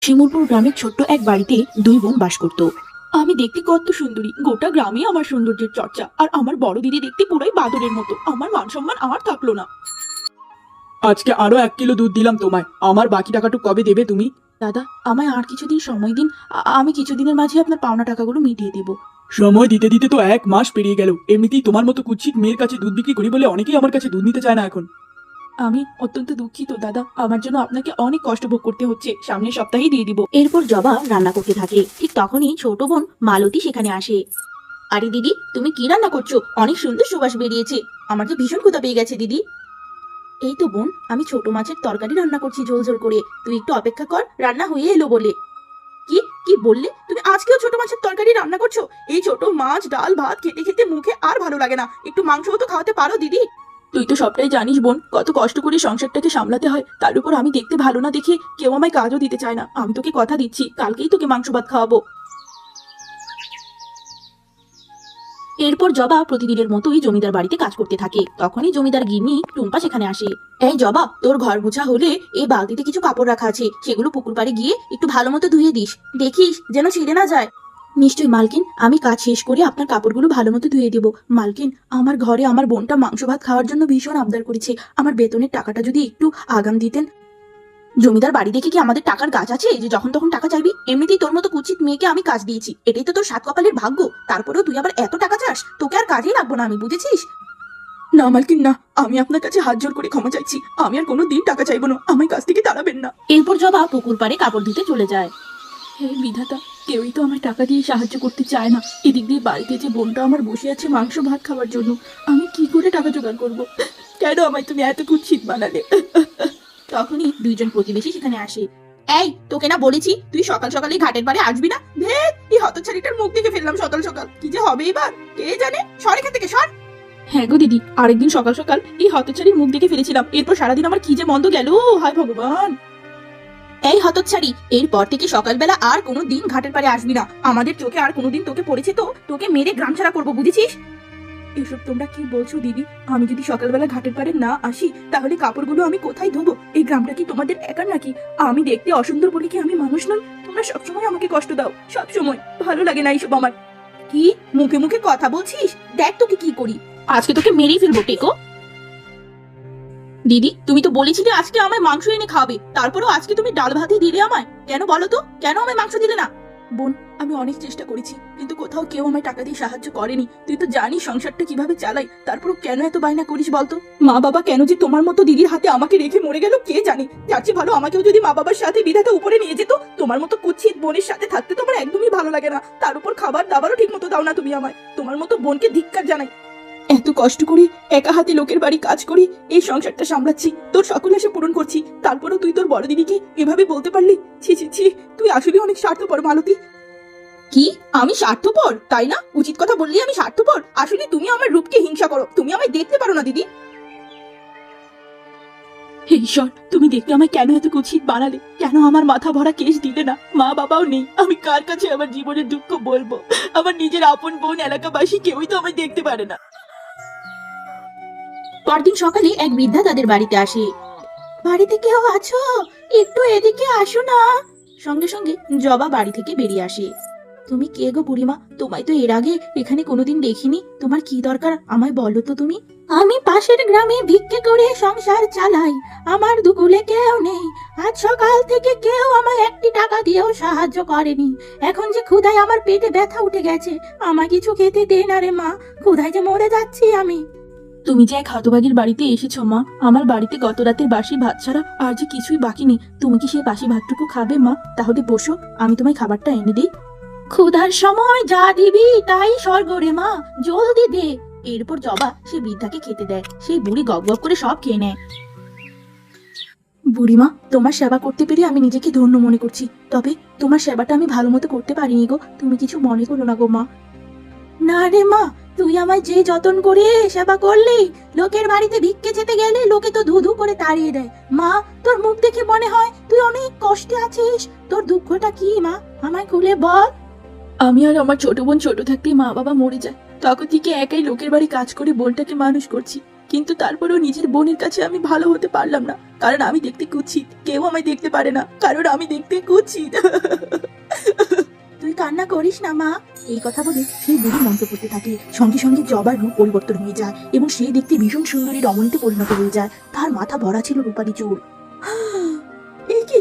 শিমুলপুর গ্রামের ছোট্ট এক বাড়িতে দুই বোন বাস করত। আমি দেখতে কত সুন্দরী, গোটা গ্রামে আমার সৌন্দর্যের চর্চা, আর আমার বড় দিদি দেখতে পুরাই বাদরের মতো। আমার মান সম্মান আর থাকলো না। আজকে আরো 1 কিলো দুধ দিলাম তোমায়, আমার বাকি টাকাটুকু কবে দেবে তুমি? দাদা, আমায় আর কিছুদিন সময় দিন। আমি কিছুদিনের মাঝে আপনার পাওনা টাকাগুলো মিটিয়ে দেব। সময় দিতে দিতে তো 1 মাস পেরিয়ে গেল। এমনিতেই তোমার মতো কুৎসিত মেয়ের কাছে দুধ বিক্রি করি বলে অনেকেই আমার কাছে দুধ নিতে চায় না এখন। আমি অত্যন্ত দুঃখিত দাদা, আমার জন্য আপনাকে অনেক কষ্ট ভোগ করতে হচ্ছে। সামনের সপ্তাহেই দিয়ে দিব। এরপর জবা রান্না করতে থাকে। ঠিক তখনই ছোট বোন মালতী সেখানে আসে। আরে দিদি, তুমি কি রান্না করছো? অনেক সুন্দর সুবাস বেরিয়েছে। আমার তো ভীষণ ক্ষুধা পেয়ে গেছে দিদি। এই তো বোন, আমি ছোট মাছের তরকারি রান্না করছি ঝোল ঝোল করে। তুই একটু অপেক্ষা কর, রান্না হয়ে এলো বলে। কি কি বললে? তুমি আজকেও ছোট মাছের তরকারি রান্না করছো? এই ছোট মাছ ডাল ভাত খেতে খেতে মুখে আর ভালো লাগে না। একটু মাংসও তো খাওয়াতে পারো দিদি। তুই তো সবটাই জানিস বোন, কত কষ্ট করে সংসারটাকে সামলাতে হয়। তার উপর আমি দেখতে ভালো না দেখে কেউ আমায় কাজও দিতে চায় না। আমি তোকে কথা দিচ্ছি, কালকেই তোকে মাংস ভাত খাওয়াবো। এরপর জবা প্রতিদিনের মতোই জমিদার বাড়িতে কাজ করতে থাকে। তখনই জমিদার গিন্নি টুম্পা সেখানে আসে। এই জবা, তোর ঘর মোছা হলে এই বালতিতে কিছু কাপড় রাখা আছে, সেগুলো পুকুর পাড়ে গিয়ে একটু ভালো মতো ধুয়ে দিস। দেখিস যেন ছিঁড়ে না যায়। নিশ্চয়ই মালকিন, আমি কাজ শেষ করে আপনার কাপড়গুলো ভালো মতো ধুয়ে দেবো। মালকিন, আমার ঘরে আমার বোনটা মাংস ভাত খাওয়ার জন্য ভীষণ আবদার করেছে। আমার বেতনের টাকাটা যদি একটু আগাম দিতেন। জমিদার বাড়ি দেখে কি আমাদের টাকার গাছ আছে যে যখন তখন টাকা চাইবি? এমনিতেই তোর মতো কুচিত মেয়েকে আমি কাজ দিয়েছি, এটাই তো তোর সাত কপালের ভাগ্য। তারপরেও তুই আবার এত টাকা চাস? তোকে আর কাজেই রাখবো না আমি, বুঝেছিস? না মালকিন না, আমি আপনার কাছে হাত জোর করে ক্ষমা চাইছি। আমি আর কোনো দিন টাকা চাইবো না, আমার কাছ থেকে তাড়াবেন না। এরপর জবা পুকুর পাড়ে কাপড় ধুতে চলে যায়। হে বিধাতা, কেউই তো আমায় টাকা দিয়ে সাহায্য করতে চায় না। এদিক দিয়ে বাড়িতে যে বোনটা আমার বসে আছে মাংস ভাত খাওয়ার জন্য, আমি কি করে টাকা জোগাড় করব? কেন আমায় তুমি এত কুৎসিত বানালে? তখনই দুইজন প্রতিবেশী সেখানে আসে। এই, তোকে না বলেছি তুই সকাল সকালে ঘাটের পাড়ে আসবি না? ধেৎ, এই হতচ্ছাড়িটার মুখ দেখে ফেললাম সকাল সকাল। কি যে হবে এবার কে জানে। সর এখান থেকে, সর। হ্যাঁ গো দিদি, আরেকদিন সকাল সকাল এই হতচ্ছাড়ির মুখ দেখে ফেলেছিলাম। এরপর সারাদিন আমার কি যে মন্দ গেল, হায় ভগবান। এই হতচ্ছাড়ি, এরপর থেকে সকালবেলা আর কোনো দিন ঘাটের পাড়ে আসবি না। আমাদের চোখে আর কোনোদিন তোকে পড়েছে তো তোকে মেরে গ্রাম ছাড়া করবো, বুঝেছিস? এসব তোমরা কি বলছো দিদি? আমি যদি সকালবেলা ঘাটের পাড়ে না আসি তাহলে কাপড়গুলো আমি কোথায় ধোবো? এই গ্রামটা কি তোমাদের একার নাকি? আমি দেখতে অসুন্দর বলে কি আমি মানুষ নই? তোমরা সবসময় আমাকে কষ্ট দাও, সবসময়। ভালো লাগে না এইসব আমার। কি মুখে মুখে কথা বলছিস? দেখ তোকে কি করি। আজকে তোকে মেরেই ফেলবো টেকো। দিদি, তুমি তো বলেছিলে আজকে আমায় মাংস এনে খাবে, তারপরেও আজকে তুমি ডাল ভাতই দিলে আমায়। কেন বলো তো, কেন আমায় মাংস দিলে না? বোন, আমি অনেক চেষ্টা করেছি, কিন্তু কোথাও কেউ আমায় টাকা দিয়ে সাহায্য করেনি। তুই তো জানিস সংসারটা কিভাবে চালাই, তারপরও কেন এত বায়না করিস বলতো? মা বাবা কেন যে তোমার মতো দিদির হাতে আমাকে রেখে মরে গেল কে জানে। যার চেয়ে ভালো আমাকেও যদি মা বাবার সাথে বিধাতা উপরে নিয়ে যেত। তোমার মতো কুৎসিত বোনের সাথে থাকতে তো আমার একদমই ভালো লাগে না। তার উপর খাবার দাবারও ঠিক মতো দাও না তুমি আমায়। তোমার মতো বোনকে ধিক্কার জানাই। এত কষ্ট করি একা হাতে লোকের বাড়ি কাজ করি এই সংসারটা সামলাচ্ছি, তোর সকল আশা পূরণ করছি, তারপরও তুই তোর বড় দিদিকে এভাবে বলতে পারলি? ছি ছি ছি, তুই আসলে অনেক স্বার্থপর মালতী। কি আমি স্বার্থপর? তাই না? উচিত কথা বললি আমি স্বার্থপর? আসলে তুমি আমার রূপকে হিংসা করো, তুমি আমায় দেখতে পারো না দিদি। হে ঈশ্বর, তুমি দেখতে আমায় কেন এত কুৎসিত বানালে? কেন আমার মাথা ভরা কেশ দিলে না? মা বাবাও নেই, আমি কার কাছে আমার জীবনের দুঃখ বলবো? আমার নিজের আপন বোন এলাকাবাসী কেউই তো আমায় দেখতে পারে না। পরদিন সকালে এক বৃদ্ধা তাদের বাড়িতে আসে। বাড়িতে কেউ আছো? একটু এদিকে আসো না। সঙ্গে সঙ্গে জবা বাড়ি থেকে বেরিয়ে আসে। তুমি কে গো বুড়িমা? তোমায় তো এর আগে এখানে কোনোদিন দেখিনি। তোমার কি দরকার আমায় বলো তো তুমি। আমি পাশের গ্রামে ভিক্ষে করে সংসার চালাই, আমার দুকুলে কেউ নেই। আজ সকাল থেকে কেউ আমায় একটি টাকা দিয়েও সাহায্য করেনি। এখন যে ক্ষুধায় আমার পেটে ব্যথা উঠে গেছে, আমায় কিছু খেতে দে না রে মা, ক্ষুধায় যে মরে যাচ্ছি আমি। তুমি যে এক হতভাগীর বাড়িতে এসেছো মা, আমার বাড়িতে গত রাতের বাসি ভাত ছাড়া আর যে কিছুই বাকি নেই। তুমি কি সেই বাসি ভাতটুকু খাবে মা? তাহলে বসো, আমি তোমায় খাবারটা এনে দিই। ক্ষুধার সময় যা দিবি তাই স্বর্গ রে মা, জলদি দে। এরপর জবা সে বৃদ্ধাকে খেতে দেয়। সেই বুড়ি গপ গপ করে সব খেয়ে নেয়। বুড়িমা, তোমার সেবা করতে পেরে আমি নিজেকে ধন্য মনে করছি, তবে তোমার সেবাটা আমি ভালো মতো করতে পারিনি গো, তুমি কিছু মনে করো না গো মা। না রে মা, তুই আমায় যে যতন করে সেবা করলি, লোকের বাড়িতে ভিক্ষে যেতে গেলে লোকে তো ধু ধু করে তাড়িয়ে দেয়। মা, তোর মুখ দেখে মনে হয় তুই অনেক কষ্টে আছিস। তোর দুঃখটা কি মা, আমায় খুলে বল। আমি আর আমার ছোট বোন ছোট থাকতে মা বাবা মরে যায়, তখন থেকে একাই লোকের বাড়ি কাজ করে বোনটাকে মানুষ করছি। কিন্তু তারপরেও নিজের বোনের কাছে আমি ভালো হতে পারলাম না, কারণ আমি দেখতে কুৎসিত। কেউ আমায় দেখতে পারে না, কারণ আমি দেখতে কুৎসিত। তুই কান্না করিস না মা। এই কথা বলে সেই বুড়ি মন্ত্র করতে থাকে। সঙ্গে সঙ্গে জবার রূপ পরিবর্তন হয়ে যায় এবং সে দেখতে ভীষণ সুন্দরী রমণীতে পরিণত হয়ে যায়। তার মাথা ভরা ছিল রূপালী চুল। এই কি,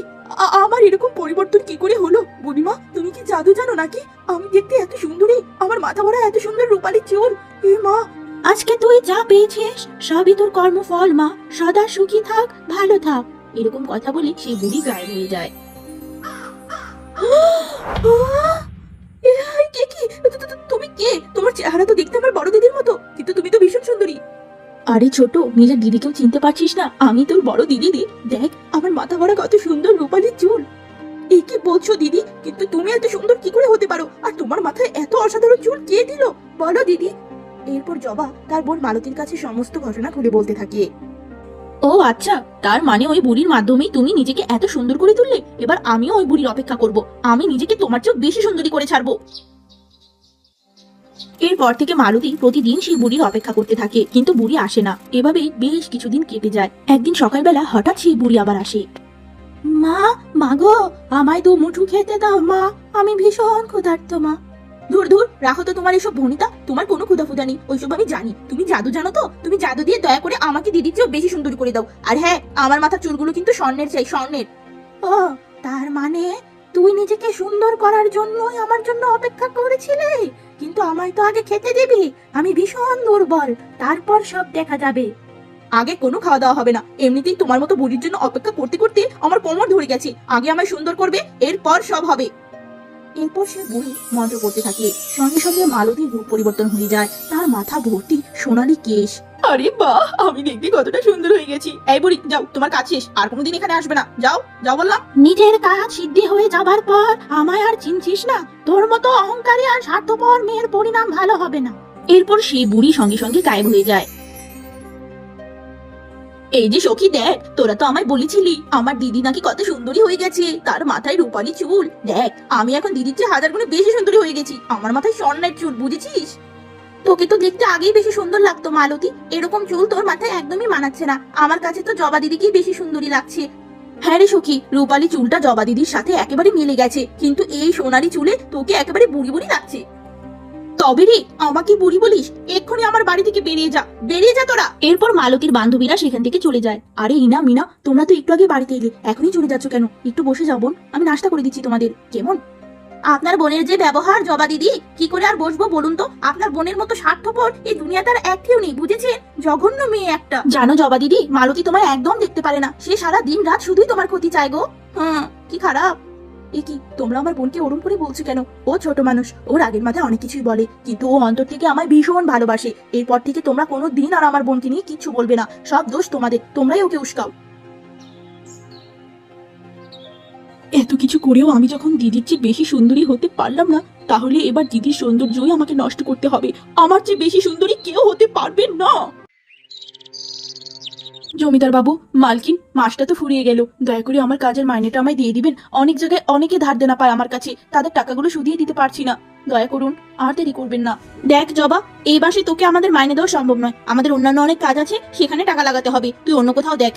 আমার এরকম পরিবর্তন কি করে হলো? বুড়িমা, তুমি কি জাদু জানো নাকি? আমি দেখতে এত সুন্দরী, আমার মাথা ভরা এত সুন্দর রূপালী চুল। এ মা, আজকে তুই যা পেয়েছিস সবই তোর কর্মফল মা। সদা সুখী থাক, ভালো থাক। এরকম কথা বলে সেই বুড়ি গায়েব হয়ে যায়। তুমি কে? তোমার চেহারা তো দেখতে আমার বড় দিদির মতো, কিন্তু তুমি তো ভীষণ সুন্দরী। আরে ছোট, নিজের দিদিকেও চিনতে পারছিস না? আমি তোর বড় দিদি রে। দেখ আমার মাথা ভরা কত সুন্দর রূপালী চুল। এই কি বলছো দিদি? কিন্তু তুমি এত সুন্দর কি করে হতে পারো? আর তোমার মাথায় এত অসাধারণ চুল কে দিল? বলো দিদি। এরপর জবা তার বোন মালতীর কাছে সমস্ত ঘটনা খুলে বলতে থাকে। ও আচ্ছা, তার মানে ওই বুড়ির মাধ্যমেই তুমি নিজেকে এত সুন্দর করে তুললে। এবার আমিও ওই বুড়ির অপেক্ষা করব। আমি নিজেকে তোমার চেয়ে বেশি সুন্দরী করে ছাড়বো। এরপর থেকে মালতী প্রতিদিন সেই বুড়ির অপেক্ষা করতে থাকে, কিন্তু বুড়ি আসে না। এভাবেই বেশ কিছুদিন কেটে যায়। একদিন সকালবেলা হঠাৎ সেই বুড়ি আবার আসে। মা, মাগো, আমায় দু মুঠো খেতে দাও মা, আমি ভীষণ ক্ষুধার্ত মা। ধুর ধুর, রাখো তো তোমার এসব ভনিতা। তোমার কোনো ক্ষুধা ফুদা নেই, ওইসব আমি জানি। তুমি জাদু জানো তো? তুমি জাদু দিয়ে দয়া করে আমাকে দিদির চেয়েও বেশি সুন্দর করে দাও। আর হ্যাঁ, আমার মাথার চুলগুলো কিন্তু স্বর্ণের চাই, স্বর্ণের। ও, তার মানে তুই নিজেকে সুন্দর করার জন্যই আমার জন্য অপেক্ষা করেছিলে? কিন্তু আমায় তো আগে খেতে দিবি, আমি ভীষণ দুর্বল, তারপর সব দেখা যাবে। আগে কোনো খাওয়া দাওয়া হবে না, এমনিতেই তোমার মতো বুড়ির জন্য অপেক্ষা করতে করতে আমার কোমর ধরে গেছে। আগে আমায় সুন্দর করবে, এরপর সব হবে। এরপর সে বুড়ি মন্ত্র করতে থাকে। সঙ্গে সঙ্গে মালতীর রূপ পরিবর্তন হয়ে যায়। তার মাথা ভর্তি সোনালী কেশ। আরে বাহ, আমি দেখতে কতটা সুন্দর হয়ে গেছি। এই বুড়ি, যাও, তোমার কাজ শেষ। আর কোনোদিন এখানে আসবে না। যাও যাও বললাম। নিজের কাজ সিদ্ধি হয়ে যাবার পর আমায় আর চিনছিস না? তোর মতো অহংকারী আর স্বার্থপর মেয়ের পরিণাম ভালো হবে না। এরপর সেই বুড়ি সঙ্গে সঙ্গে গায়েব হয়ে যায়। এই যে সখী, দেখ, তোরা তো আমায় বলেছিলি আমার দিদি নাকি কত সুন্দরী হয়ে গেছে, তার মাথায় রূপালী চুল। দেখ, আমি এখন দিদির চেয়ে হাজার গুণে বেশি সুন্দরী হয়ে গেছি। আমার মাথায় স্বর্ণের চুল, বুঝেছিস? তোকে তো দেখতে আগেই বেশি সুন্দর লাগতো মালতী, এরকম চুল তোর মাথায় একদমই মানাচ্ছে না। আমার কাছে তো জবা দিদিকেই বেশি সুন্দরী লাগছে। হ্যাঁ রে সখী, রূপালী চুলটা জবা দিদির সাথে একেবারে মিলে গেছে, কিন্তু এই সোনালী চুলে তোকে একেবারে বুড়ি বুড়ি লাগছে। তবে রে, আমাকে বুড়ি বলিস? এক্ষুনি আমার বাড়ি থেকে বেরিয়ে যা, বেরিয়ে যা তোরা। এরপর মালতীর বান্ধবীরা সেখান থেকে চলে যায়। আরে ইনা, মিনা, তোমরা তো একটু আগে বাড়িতে এলে, এখনই চলে যাচ্ছ কেন? একটু বসে যাও বোন, আমি নাস্তা করে দিচ্ছি তোমাদের, কেমন? আপনার বোনের যে ব্যবহার জবা দিদি, কি করে আর বসবো বলুন তো? আপনার বোনের মতো স্বার্থপর এই দুনিয়াতে আর এক কেউ নেই, বুঝেছেন? জঘন্য মেয়ে একটা। জানো জবা দিদি, মালতী তোমায় একদম দেখতে পারে না। সে সারা দিন রাত শুধুই তোমার ক্ষতি চায় গো। কি খারাপ। এ কি, তোমরা আমার বোনকে ওরম করে বলছো কেন? ও ছোট মানুষ, ওর আগের মাথায় অনেক কিছুই বলে, কিন্তু ও অন্তর থেকে আমায় ভীষণ ভালোবাসে। এরপর থেকে তোমরা কোনো দিন আর আমার বোনকে নিয়ে কিচ্ছু বলবে না। সব দোষ তোমাদের, তোমরাই ওকে উস্কাও। এত কিছু করেও আমি যখন দিদির চেয়ে বেশি সুন্দরী হতে পারলাম না, তাহলে এবার দিদির সৌন্দর্যই আমাকে নষ্ট করতে হবে। আমার চেয়ে বেশি সুন্দরী কেউ হতে পারবে না। জমিদার বাবু, মালকিন, মাসটা তো ফুরিয়ে গেল। দয়া করে আমার কাজের মাইনেটা আমায় দিয়ে দিবেন। অনেক জায়গায় অনেকে ধার দেনা পায় আমার কাছে, তাদের টাকাগুলো শুধিয়ে দিতে পারছি না। দয়া করুন, আর দেরি করবেন না। দেখ জবা, এই মাসে তোকে আমাদের মাইনে দেওয়া সম্ভব নয়। আমাদের অন্যান্য অনেক কাজ আছে, সেখানে টাকা লাগাতে হবে। তুই অন্য কোথাও দেখ।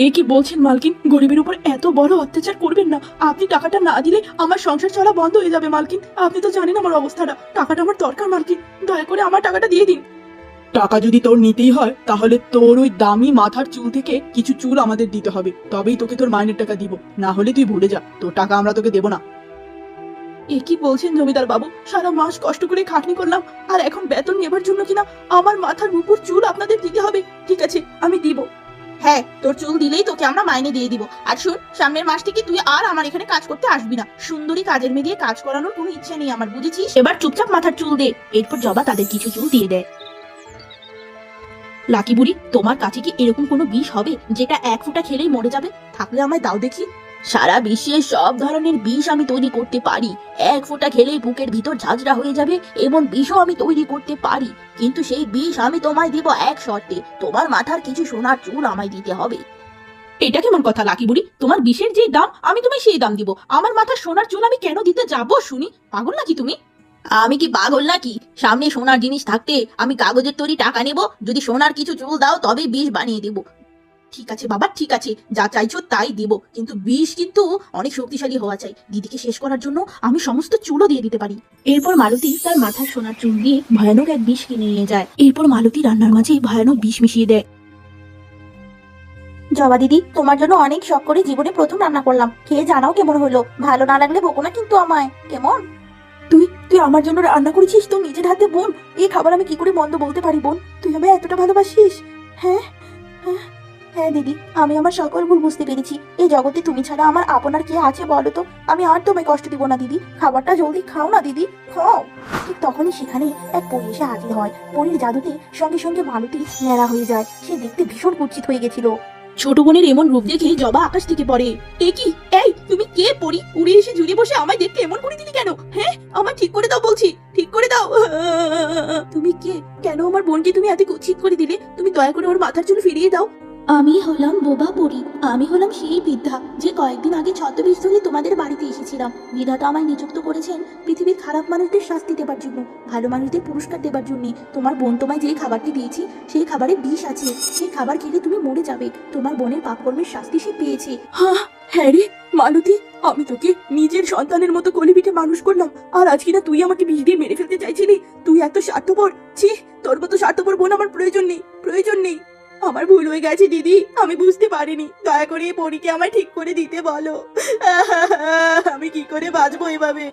এ কি বলছেন মালকিন? গরিবের উপর এত বড় অত্যাচার করবেন না। আপনি টাকাটা না দিলে আমার সংসার চলা বন্ধ হয়ে যাবে মালকিন। আপনি তো জানেন আমার অবস্থাটা। টাকাটা আমার দরকার মালকিন, দয়া করে আমার টাকাটা দিয়ে দিন। টাকা যদি তোর নিতেই হয়, তাহলে তোর ওই দামি মাথার চুল থেকে কিছু চুল আমাদের দিতে হবে, তবেই তোকে তোর মাইনের টাকা দিব। না হলে তুই ভুলে যা, তোর টাকা আমরা তোকে দেব না। এ কি বলছেন জমিদার বাবু? সারা মাস কষ্ট করে খাটনি করলাম, আর এখন বেতন নেবার জন্য কিনা আমার মাথার উপর চুল আপনাদের দিতে হবে? ঠিক আছে, আমি দিব। হ্যাঁ, তোর চুল দিলেই তোকে আমরা মাইনে দিয়ে দিব। আর শোন, সামনের মাস থেকে তুই আর আমার এখানে কাজ করতে আসবি না। সুন্দরী কাজের মেয়ে দিয়ে কাজ করানোর কোনো ইচ্ছে নেই আমার, বুঝেছিস? এবার চুপচাপ মাথার চুল দে। এরপর জবা তাদের কিছু চুল দিয়ে দেয়। লাকি বুড়ি, তোমার কাছে কি এরকম কোনো বিষ হবে যেটা এক ফোঁটা খেলেই মরে যাবে? থাকলে আমায় দাও দেখি। সারা বিশ্বে সব ধরনের বিষ আমি তৈরি করতে পারি। এক ফোঁটা খেলেই বুকের ভিতর ঝাঁঝরা হয়ে যাবে এমন বিষও আমি তৈরি করতে পারি, কিন্তু সেই বিষ আমি তোমায় দিব এক শর্তে। তোমার মাথার কিছু সোনার চুল আমায় দিতে হবে। এটা কেমন কথা লাকি বুড়ি? তোমার বিষের যে দাম, আমি তোমায় সেই দাম দিব। আমার মাথার সোনার চুল আমি কেন দিতে যাব শুনি? পাগল নাকি তুমি? আমি কি পাগল নাকি? সামনে সোনার জিনিস থাকতে আমি কাগজের তৈরি টাকা নেব? যদি সোনার কিছু চুল দাও তবে বিষ বানিয়ে দেব। ঠিক আছে বাবা, ঠিক আছে, যা চাইছো তাই দিব, কিন্তু বিষ কিন্তু অনেক শক্তিশালী হওয়া চাই। দিদিকে শেষ করার জন্য আমি সমস্ত চুলও দিয়ে দিতে পারি। এরপর মালতী তার মাথার সোনার চুল দিয়ে ভয়ানক এক বিষ কিনে নিয়ে যায়। এরপর মালতী রান্নার মাঝে ভয়ানক বিষ মিশিয়ে দেয়। জবা দিদি, তোমার জন্য অনেক শখ করে জীবনে প্রথম রান্না করলাম, খেয়ে জানাও কেমন হলো। ভালো না লাগলে বকো না কিন্তু আমায়, কেমন? তুই তুই আমার জন্য রান্না করেছিস তোর নিজের হাতে বোন? এই খাবার আমি কি করে মন্দ বলতে পারি বোন? তুই আমায় এতটা ভালোবাসিস? হ্যাঁ, হ্যাঁ, হ্যাঁ দিদি, আমি আমার সকল ভুল বুঝতে পেরেছি। এই জগতে তুমি ছাড়া আমার আপনার কে আছে বলো তো? আমি আর তোমায় কষ্ট দিব না দিদি। খাবারটা জলদি খাও না দিদি, খাও। ঠিক তখনই সেখানে এক পরী এসে হাজির হয়। পরীর জাদুতে সঙ্গে সঙ্গে মালতী ন্যাড়া হয়ে যায়। সে দেখতে ভীষণ কুৎসিত হয়ে গেছিল। ছোট বোনের এমন রূপ দেখে জবা আকাশ থেকে পড়ে। এ কি? এই তুমি কে পরি? উড়ে এসে ঝুলে বসে আমায় দেখতে এমন করে দিলি কেন? হ্যাঁ, আমায় ঠিক করে দাও বলছি, ঠিক করে দাও। তুমি কে? কেন আমার বোনকে তুমি এত কুৎসিত করে দিলে? তুমি দয়া করে ওর মাথার চুল ফিরিয়ে দাও। আমি হলাম বোবা পরি। আমি হলাম সেই বিদ্যা যে কয়েকদিন আগে ছদ্মবেশ ধরে তোমাদের বাড়িতে এসেছিলাম। বিধাতা আমায় নিযুক্ত করেছেন পৃথিবীর খারাপ মানুষদের শাস্তি দেবার জন্য, ভালো মানুষদের পুরস্কার দেবার জন্য। তোমার বোন তোমায় যে খাবারটি দিয়েছি সেই খাবারে বিষ আছে। সেই খাবার খেলে তুমি মরে যাবে। তোমার বোনের পাপকর্মের শাস্তি সে পেয়েছে। হ্যাঁ রে মালতী, আমি তোকে নিজের সন্তানের মতো কোলে পিঠে মানুষ করলাম, আর আজকে না তুই আমাকে বিষ দিয়ে মেরে ফেলতে চাইছিলি? তুই এত স্বার্থপর! ছি, তোর মতো স্বার্থপর বোন আমার প্রয়োজন নেই, প্রয়োজন নেই। আমার ভুল হয়ে গেছে দিদি, আমি বুঝতে পারিনি। দয়া করে এই পরীকে আমায় ঠিক করে দিতে বলো। আমি কি করে বাঁচবো এভাবে?